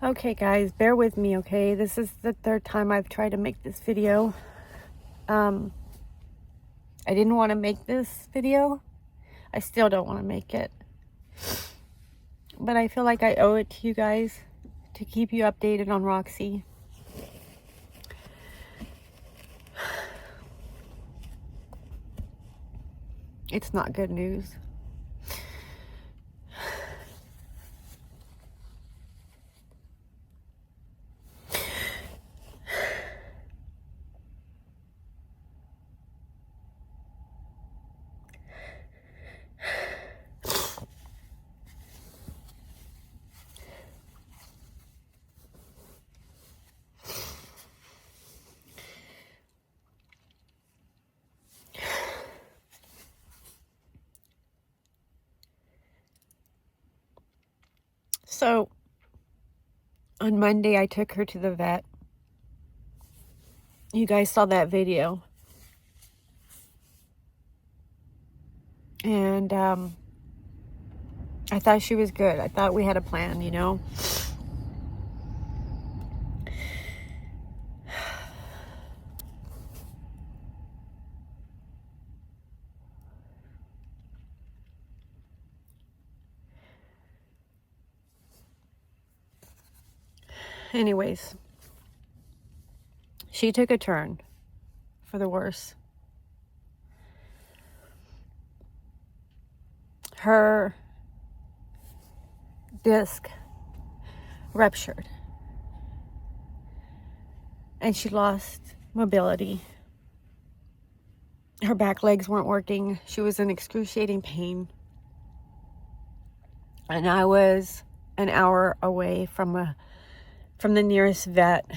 Okay guys, bear with me, okay? This is the third time I've tried to make this video. I didn't want to make this video. I still don't want to make it. But I feel like I owe it to you guys to keep you updated on Roxy. It's not good news. So, on Monday, I took her to the vet. You guys saw that video. And, I thought she was good. I thought we had a plan, you know? Anyways, she took a turn for the worse. Her disc ruptured and she lost mobility. Her back legs weren't working. She was in excruciating pain. And I was an hour away from the nearest vet.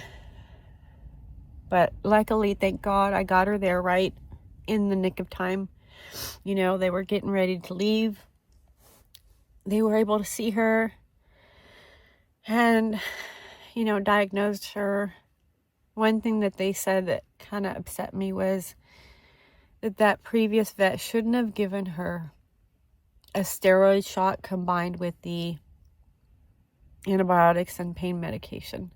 But luckily, thank God, I got her there right in the nick of time. You know, they were getting ready to leave. They were able to see her and, you know, diagnosed her. One thing that they said that kind of upset me was that previous vet shouldn't have given her a steroid shot combined with the antibiotics and pain medication.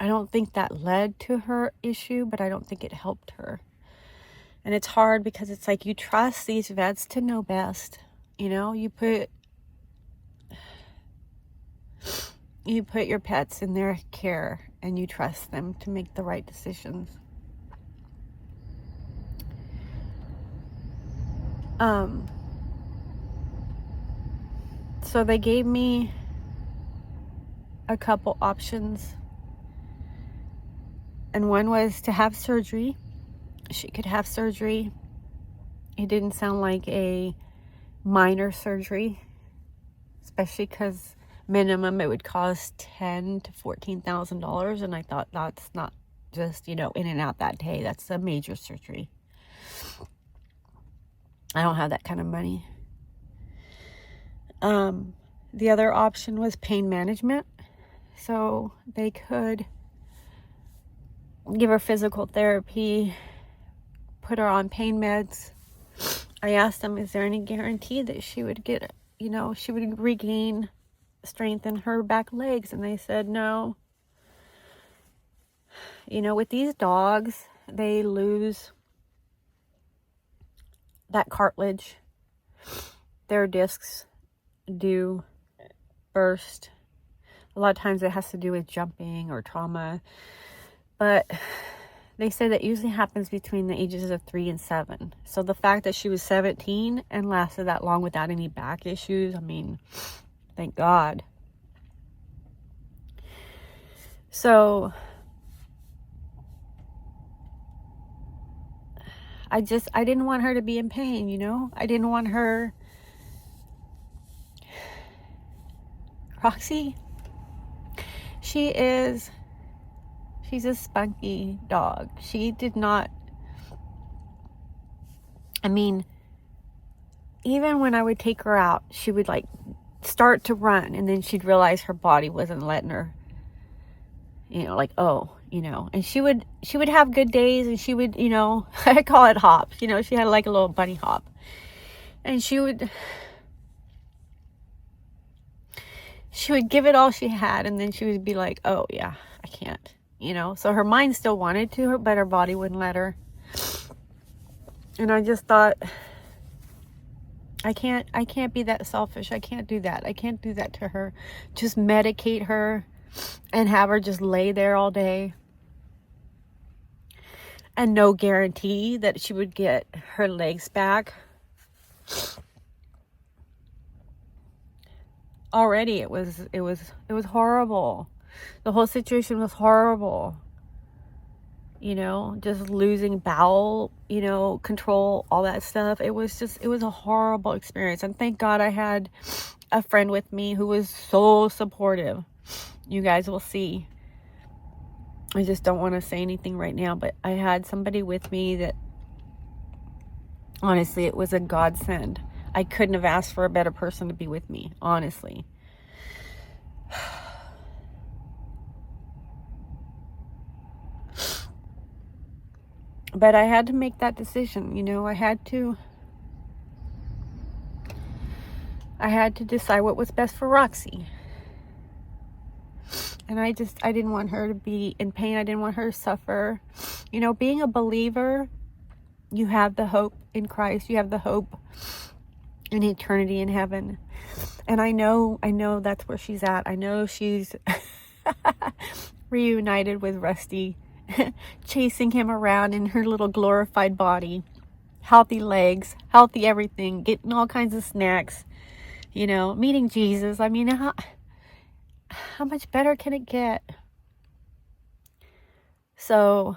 I don't think that led to her issue, but I don't think it helped her. And it's hard because it's like you trust these vets to know best. You know, you put your pets in their care and you trust them to make the right decisions. So they gave me a couple options. And one was to have surgery. She could have surgery. It didn't sound like a minor surgery, especially because minimum it would cost $10,000 to $14,000, and I thought that's not just, you know, in and out that day. That's a major surgery. I don't have that kind of money. The other option was pain management, so they could give her physical therapy, put her on pain meds. I asked them, is there any guarantee that she would get, you know, she would regain strength in her back legs? And they said no. You know, with these dogs, they lose that cartilage. Their discs do burst. A lot of times it has to do with jumping or trauma. But they say that usually happens between the ages of 3 and 7. So the fact that she was 17 and lasted that long without any back issues, I mean, thank God. So I didn't want her to be in pain, you know? I didn't want her. Roxy, she's a spunky dog. She did not, I mean, even when I would take her out, she would like start to run and then she'd realize her body wasn't letting her, you know, like, oh, you know, and she would have good days and she would, you know, I call it hops, you know, she had like a little bunny she she would give it all she had, and then she would be like, oh yeah, I can't, so her mind still wanted to, but her body wouldn't let her. And I just thought, I can't be that selfish. I can't do that. I can't do that to her. Just medicate her and have her just lay there all day. And no guarantee that she would get her legs back. Already it was horrible. The whole situation was horrible. Just losing bowel, control, all that stuff. It was a horrible experience. And thank God I had a friend with me who was so supportive. You guys will see. I just don't want to say anything right now, but I had somebody with me that, honestly, it was a godsend. I couldn't have asked for a better person to be with me, honestly. But I had to make that decision, I had to decide what was best for Roxy. And I didn't want her to be in pain. I didn't want her to suffer. Being a believer, you have the hope in Christ. You have the hope in eternity in heaven. And I know that's where she's at. I know she's reunited with Rusty, chasing him around in her little glorified body, healthy legs, healthy everything, getting all kinds of snacks, meeting Jesus. I mean, how much better can it get? So,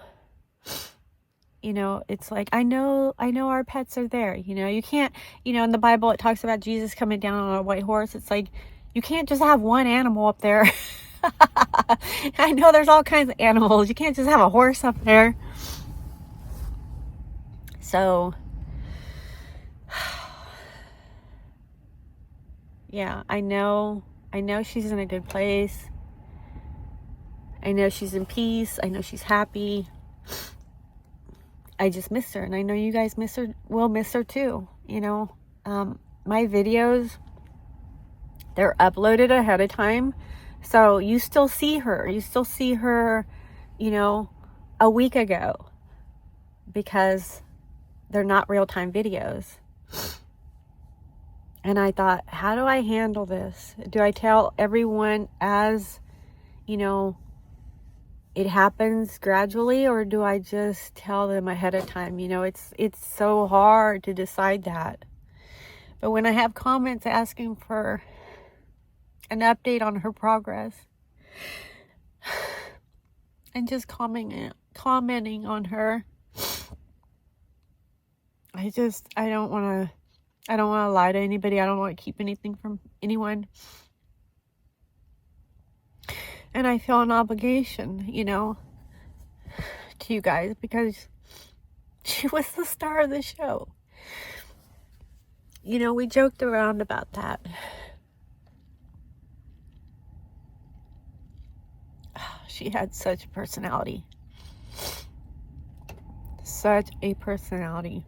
it's like, I know our pets are there. You can't, in the Bible, it talks about Jesus coming down on a white horse. It's like, you can't just have one animal up there. I know there's all kinds of animals. You can't just have a horse up there. So, yeah, I know she's in a good place. I know she's in peace. I know she's happy. I just miss her, and I know you guys will miss her too. My videos, they're uploaded ahead of time, so you still see her. You still see her, a week ago, because they're not real-time videos. And I thought, how do I handle this? Do I tell everyone as, it happens gradually, or do I just tell them ahead of time? It's so hard to decide that. But when I have comments asking for an update on her progress, and just commenting on her, I don't want to lie to anybody. I don't want to keep anything from anyone. And I feel an obligation, to you guys, because she was the star of the show. We joked around about that. She had such a personality. Such a personality.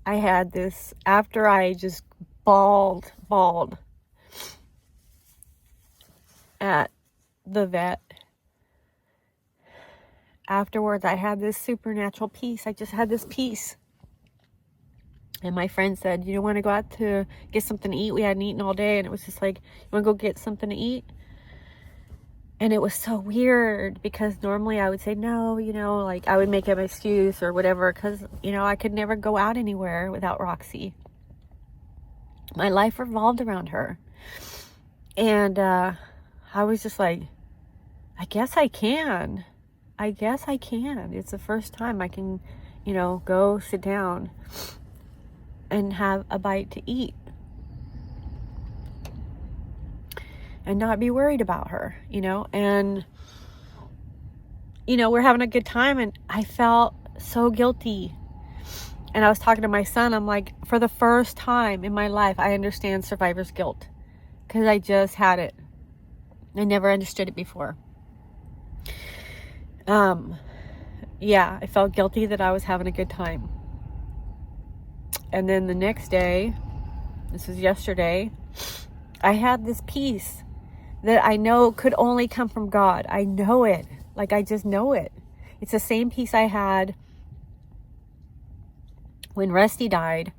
I had this, after I just bawled at the vet, afterwards I had this supernatural peace. I just had this peace. And my friend said, you don't want to go out to get something to eat? We hadn't eaten all day. And it was just like, you want to go get something to eat? And it was so weird, because normally I would say no, like I would make an excuse or whatever, because, I could never go out anywhere without Roxy. My life revolved around her. And I was just like, I guess I can. It's the first time I can, go sit down and have a bite to eat. And not be worried about her, and, we're having a good time, and I felt so guilty. And I was talking to my son, I'm like, for the first time in my life, I understand survivor's guilt, because I just had it. I never understood it before. Yeah, I felt guilty that I was having a good time. And then the next day, this was yesterday, I had this peace that I know could only come from God. I know it. Like, I just know it. It's the same peace I had when Rusty died.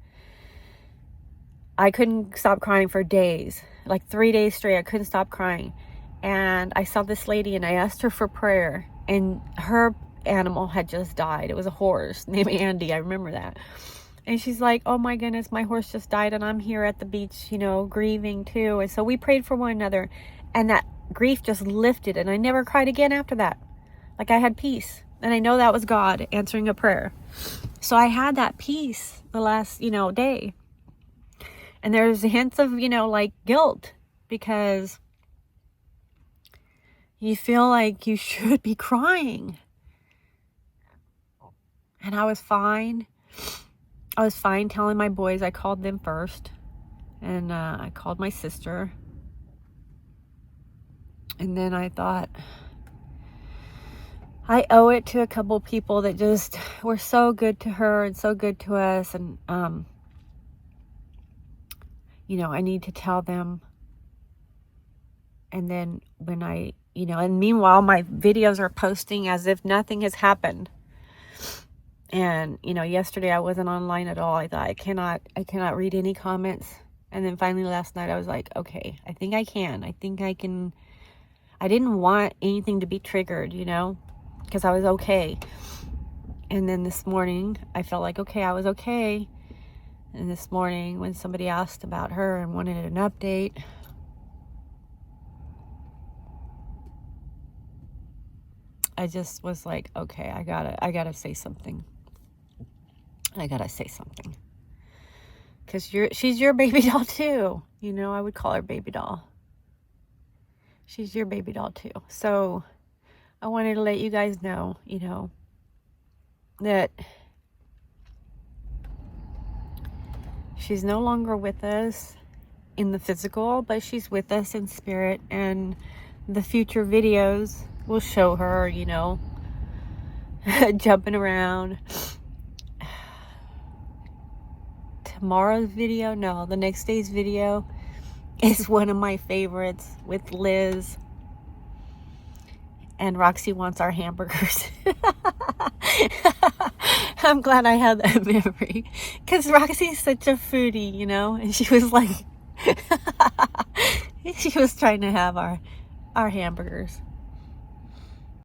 I couldn't stop crying for days. Like 3 days straight, I couldn't stop crying. And I saw this lady and I asked her for prayer. And her animal had just died. It was a horse named Andy. I remember that. And she's like, oh my goodness, my horse just died and I'm here at the beach, you know, grieving too. And so we prayed for one another, and that grief just lifted, and I never cried again after that. Like, I had peace, and I know that was God answering a prayer. So I had that peace the last, day. And there's hints of, like guilt, because you feel like you should be crying. And I was fine. I was fine telling my boys. I called them first. And I called my sister. And then I thought, I owe it to a couple people that just were so good to her and so good to us. And, I need to tell them. And then when and meanwhile, my videos are posting as if nothing has happened. And, yesterday I wasn't online at all. I thought, I cannot read any comments. And then finally last night I was like, okay, I think I can. I think I can. I didn't want anything to be triggered, because I was okay. And then this morning I felt like, okay, I was okay. And this morning when somebody asked about her and wanted an update, I just was like, okay, I gotta say something. I gotta say something. Because she's your baby doll too. I would call her baby doll. She's your baby doll too. So I wanted to let you guys know, that she's no longer with us in the physical, but she's with us in spirit. And the future videos will show her, jumping around. Tomorrow's video, no, the next day's video is one of my favorites with Liz. And Roxy wants our hamburgers. I'm glad I had that memory, because Roxy's such a foodie, and she was like, she was trying to have our hamburgers.